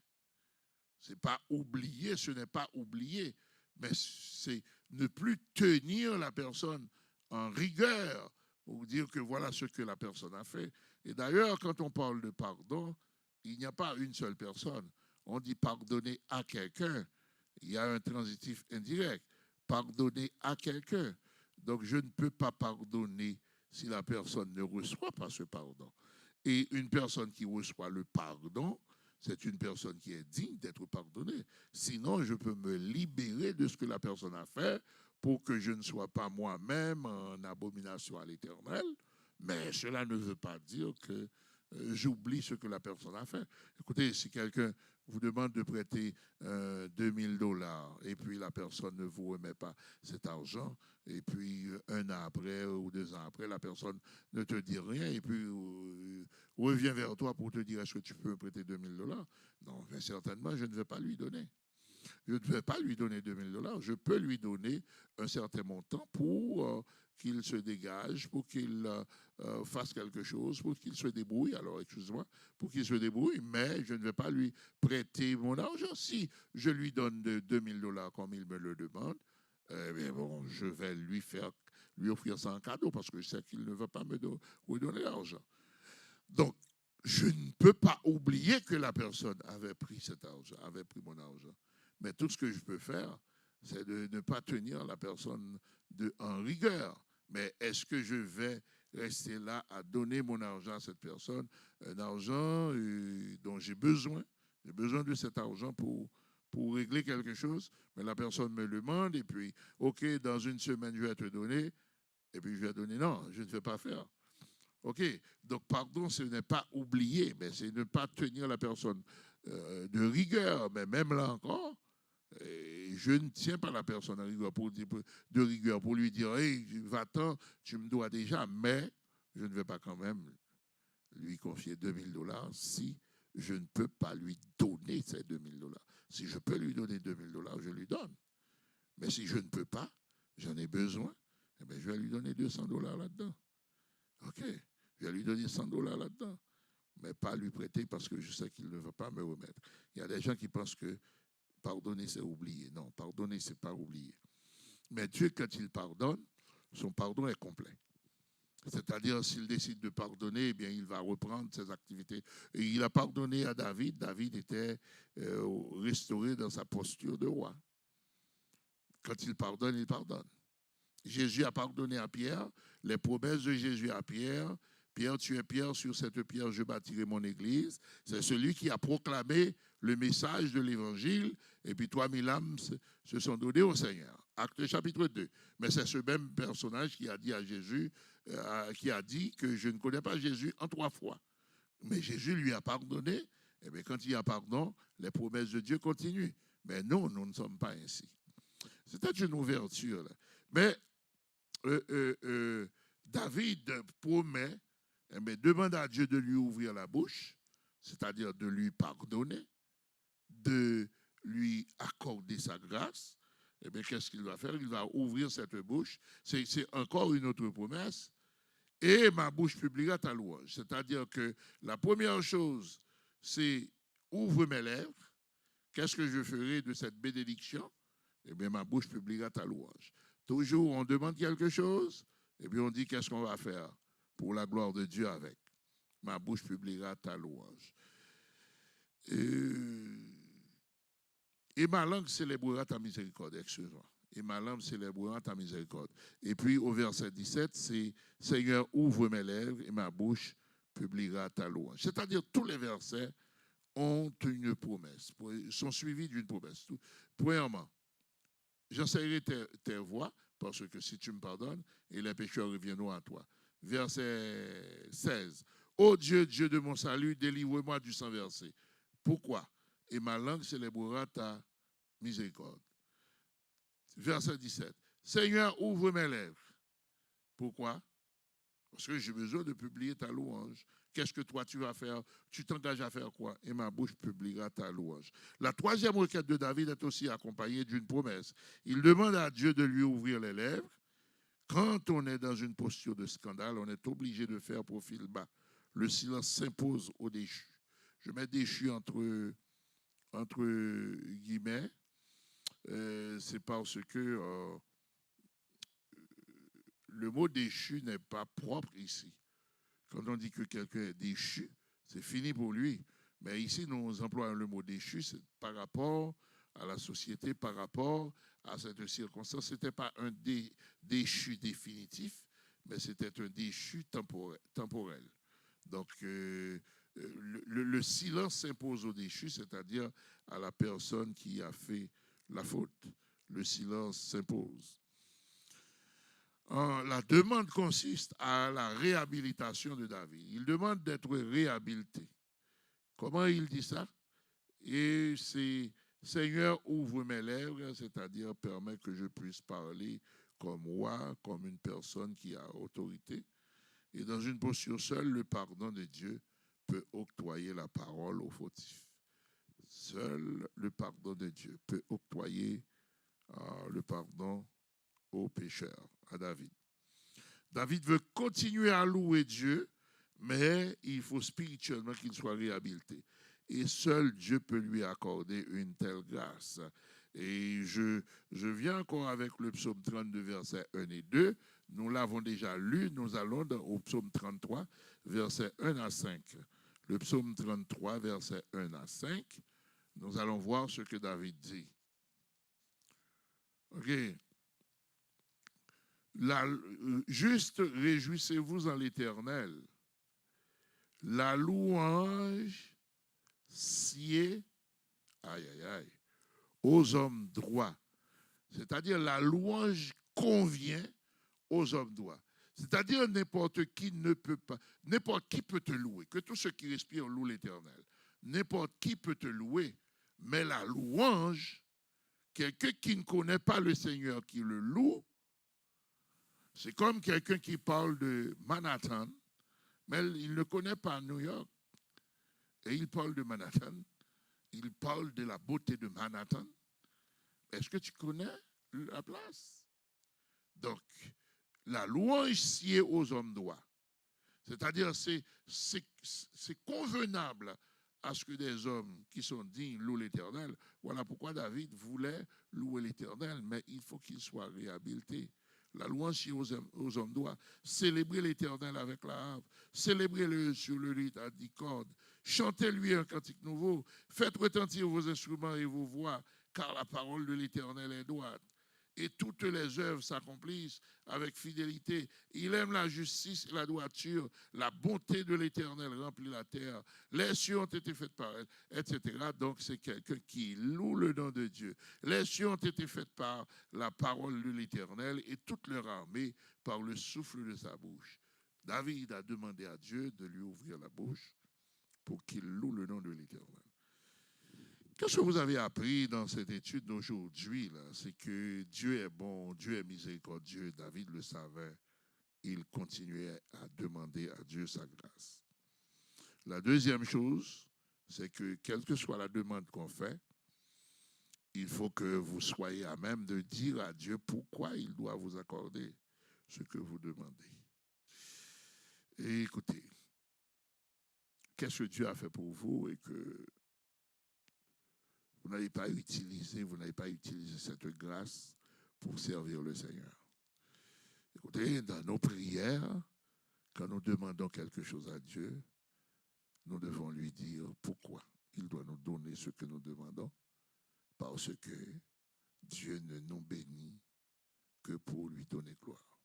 Ce n'est pas oublier, ce n'est pas oublier. Mais c'est ne plus tenir la personne en rigueur pour dire que voilà ce que la personne a fait. Et d'ailleurs, quand on parle de pardon, il n'y a pas une seule personne. On dit pardonner à quelqu'un. Il y a un transitif indirect. Pardonner à quelqu'un. Donc, je ne peux pas pardonner si la personne ne reçoit pas ce pardon. Et une personne qui reçoit le pardon, c'est une personne qui est digne d'être pardonnée. Sinon, je peux me libérer de ce que la personne a fait pour que je ne sois pas moi-même en abomination à l'Éternel. Mais cela ne veut pas dire que j'oublie ce que la personne a fait. Écoutez, si quelqu'un vous demande de prêter $2000 et puis la personne ne vous remet pas cet argent, et puis un an après ou 2 ans après, la personne ne te dit rien et puis revient vers toi pour te dire est-ce que tu peux me prêter $2000? Non, mais certainement, je ne vais pas lui donner. Je ne vais pas lui donner $2000. Je peux lui donner un certain montant pour qu'il se dégage, pour qu'il fasse quelque chose, pour qu'il se débrouille. Alors, excuse-moi, pour qu'il se débrouille, mais je ne vais pas lui prêter mon argent. Si je lui donne $2000 comme il me le demande, eh bien bon, je vais lui offrir ça en cadeau parce que je sais qu'il ne va pas me redonner l'argent. Donc, je ne peux pas oublier que la personne avait pris cet argent, avait pris mon argent. Mais tout ce que je peux faire, c'est de ne pas tenir la personne en rigueur. Mais est-ce que je vais rester là à donner mon argent à cette personne, un argent dont j'ai besoin de cet argent pour régler quelque chose, mais la personne me le demande, et puis, OK, dans une semaine, je vais te donner, et puis je vais donner, non, je ne vais pas faire. OK, donc pardon, ce n'est pas oublier, mais c'est ne pas tenir la personne de rigueur, mais même là encore, je ne tiens pas la personne de rigueur pour lui dire, hey, va-t'en, tu me dois déjà, mais je ne vais pas quand même lui confier $2000 si je ne peux pas lui donner ces $2000. Si je peux lui donner $2000, je lui donne. Mais si je ne peux pas, j'en ai besoin, eh bien, je vais lui donner $200 là-dedans. OK, je vais lui donner $100 là-dedans, mais pas lui prêter parce que je sais qu'il ne va pas me remettre. Il y a des gens qui pensent que pardonner, c'est oublier. Non, pardonner, c'est pas oublier. Mais Dieu, quand il pardonne, son pardon est complet. C'est-à-dire, s'il décide de pardonner, eh bien, il va reprendre ses activités. Et il a pardonné à David. David était restauré dans sa posture de roi. Quand il pardonne, il pardonne. Jésus a pardonné à Pierre. Les promesses de Jésus à Pierre. Pierre, tu es Pierre, sur cette pierre, je bâtirai mon église. C'est celui qui a proclamé le message de l'évangile. Et puis 3000 âmes se sont données au Seigneur. Acte chapitre 2. Mais c'est ce même personnage qui a dit à Jésus, qui a dit que je ne connais pas Jésus en 3 fois. Mais Jésus lui a pardonné. Et bien quand il y a pardon, les promesses de Dieu continuent. Mais nous ne sommes pas ainsi. C'est peut-être une ouverture. Là. Mais David promet, demande à Dieu de lui ouvrir la bouche, c'est-à-dire de lui pardonner, de lui accorder sa grâce. Eh bien, qu'est-ce qu'il va faire? Il va ouvrir cette bouche. C'est encore une autre promesse. Et ma bouche publiera ta louange. C'est-à-dire que la première chose, c'est ouvre mes lèvres. Qu'est-ce que je ferai de cette bénédiction? Eh bien, ma bouche publiera ta louange. Toujours, on demande quelque chose, et puis on dit qu'est-ce qu'on va faire pour la gloire de Dieu avec. Ma bouche publiera ta louange. Et ma langue célébrera ta miséricorde, excuse-moi. Et ma langue célébrera ta miséricorde. Et puis au verset 17, c'est Seigneur, ouvre mes lèvres et ma bouche publiera ta louange. C'est-à-dire tous les versets ont une promesse, sont suivis d'une promesse. Premièrement, j'enseignerai tes voies, parce que si tu me pardonnes, et les pécheurs reviendront à toi. Verset 16. Ô Dieu, Dieu de mon salut, délivre-moi du sang versé. Pourquoi? Et ma langue célébrera ta miséricorde. Verset 17. Seigneur, ouvre mes lèvres. Pourquoi? Parce que j'ai besoin de publier ta louange. Qu'est-ce que toi tu vas faire? Tu t'engages à faire quoi? Et ma bouche publiera ta louange. La troisième requête de David est aussi accompagnée d'une promesse. Il demande à Dieu de lui ouvrir les lèvres. Quand on est dans une posture de scandale, on est obligé de faire profil bas. Le silence s'impose au déchu. Je mets déchu entre guillemets. C'est parce que le mot déchu n'est pas propre ici. Quand on dit que quelqu'un est déchu, c'est fini pour lui. Mais ici, nous employons le mot déchu, c'est par rapport à la société, par rapport à cette circonstance. Ce n'était pas un déchu définitif, mais c'était un déchu temporel. Donc, le silence s'impose au déchu, c'est-à-dire à la personne qui a fait la faute. Le silence s'impose. La demande consiste à la réhabilitation de David. Il demande d'être réhabilité. Comment il dit ça? Et c'est Seigneur, ouvre mes lèvres, c'est-à-dire permet que je puisse parler comme roi, comme une personne qui a autorité. Et dans une posture seule, le pardon de Dieu peut octroyer la parole aux fautifs. Seul le pardon de Dieu peut octroyer le pardon aux pécheurs, à David. David veut continuer à louer Dieu, mais il faut spirituellement qu'il soit réhabilité. Et seul Dieu peut lui accorder une telle grâce. Et je viens encore avec le psaume 32, versets 1 et 2. Nous l'avons déjà lu, nous allons au psaume 33, versets 1 à 5. Le psaume 33, versets 1 à 5. Nous allons voir ce que David dit. OK. Juste réjouissez-vous en l'Éternel. La louange sied, aux hommes droits. C'est-à-dire la louange convient aux hommes droits. C'est-à-dire n'importe qui ne peut pas, n'importe qui peut te louer, que tous ceux qui respirent louent l'Éternel. N'importe qui peut te louer, mais la louange, quelqu'un qui ne connaît pas le Seigneur qui le loue, c'est comme quelqu'un qui parle de Manhattan, mais il ne connaît pas New York. Et il parle de Manhattan. Il parle de la beauté de Manhattan. Est-ce que tu connais la place? Donc, la louange sied aux hommes droits. C'est-à-dire, c'est convenable à ce que des hommes qui sont dignes louent l'Éternel. Voilà pourquoi David voulait louer l'Éternel, mais il faut qu'il soit réhabilité. La louange aux hommes droits. Célébrez l'Éternel avec la harpe. Célébrez-le sur le luth à 10 cordes. Chantez-lui un cantique nouveau. Faites retentir vos instruments et vos voix, car la parole de l'Éternel est droite. Et toutes les œuvres s'accomplissent avec fidélité. Il aime la justice et la droiture. La bonté de l'Éternel remplit la terre. Les cieux ont été faites par elle, etc. Donc c'est quelqu'un qui loue le nom de Dieu. Les cieux ont été faites par la parole de l'Éternel et toute leur armée par le souffle de sa bouche. David a demandé à Dieu de lui ouvrir la bouche pour qu'il loue le nom de l'Éternel. Qu'est-ce que vous avez appris dans cette étude d'aujourd'hui? C'est que Dieu est bon, Dieu est miséricordieux. David le savait. Il continuait à demander à Dieu sa grâce. La deuxième chose, c'est que quelle que soit la demande qu'on fait, il faut que vous soyez à même de dire à Dieu pourquoi il doit vous accorder ce que vous demandez. Et écoutez, qu'est-ce que Dieu a fait pour vous et que vous n'avez pas utilisé cette grâce pour servir le Seigneur. Écoutez, dans nos prières, quand nous demandons quelque chose à Dieu, nous devons lui dire pourquoi il doit nous donner ce que nous demandons, parce que Dieu ne nous bénit que pour lui donner gloire.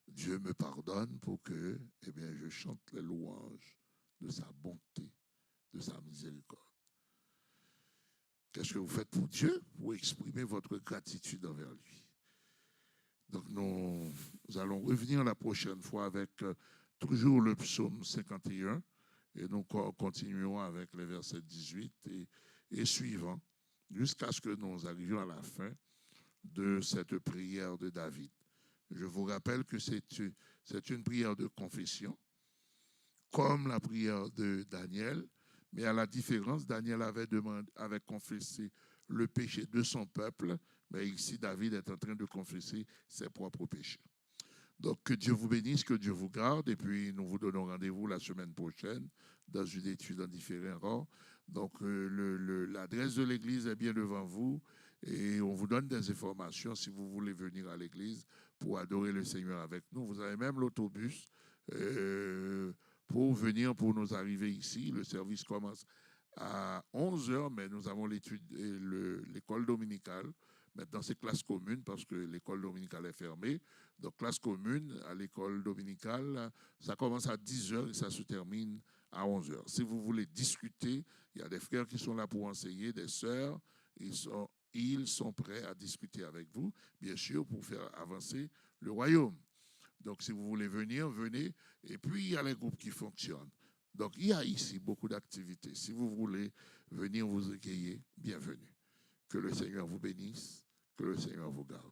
Dieu me pardonne pour que je chante les louanges de sa bonté, de sa miséricorde. Qu'est-ce que vous faites pour Dieu? Pour exprimer votre gratitude envers lui. Donc nous allons revenir la prochaine fois avec toujours le psaume 51 et nous continuerons avec les versets 18 et suivants jusqu'à ce que nous arrivions à la fin de cette prière de David. Je vous rappelle que c'est une prière de confession, comme la prière de Daniel, mais à la différence, Daniel avait confessé le péché de son peuple, mais ici David est en train de confesser ses propres péchés. Donc que Dieu vous bénisse, que Dieu vous garde, et puis nous vous donnons rendez-vous la semaine prochaine dans une étude en différents rangs. Donc l'adresse de l'église est bien devant vous, et on vous donne des informations si vous voulez venir à l'église pour adorer le Seigneur avec nous. Vous avez même l'autobus pour venir, pour nous arriver ici. Le service commence à 11h, mais nous avons l'école dominicale. Maintenant, c'est classe commune parce que l'école dominicale est fermée. Donc, classe commune à l'école dominicale, ça commence à 10h et ça se termine à 11h. Si vous voulez discuter, il y a des frères qui sont là pour enseigner, des sœurs, ils sont prêts à discuter avec vous, bien sûr, pour faire avancer le royaume. Donc, si vous voulez venir, venez. Et puis, il y a les groupes qui fonctionnent. Donc, il y a ici beaucoup d'activités. Si vous voulez venir vous accueillir, bienvenue. Que le Seigneur vous bénisse, que le Seigneur vous garde.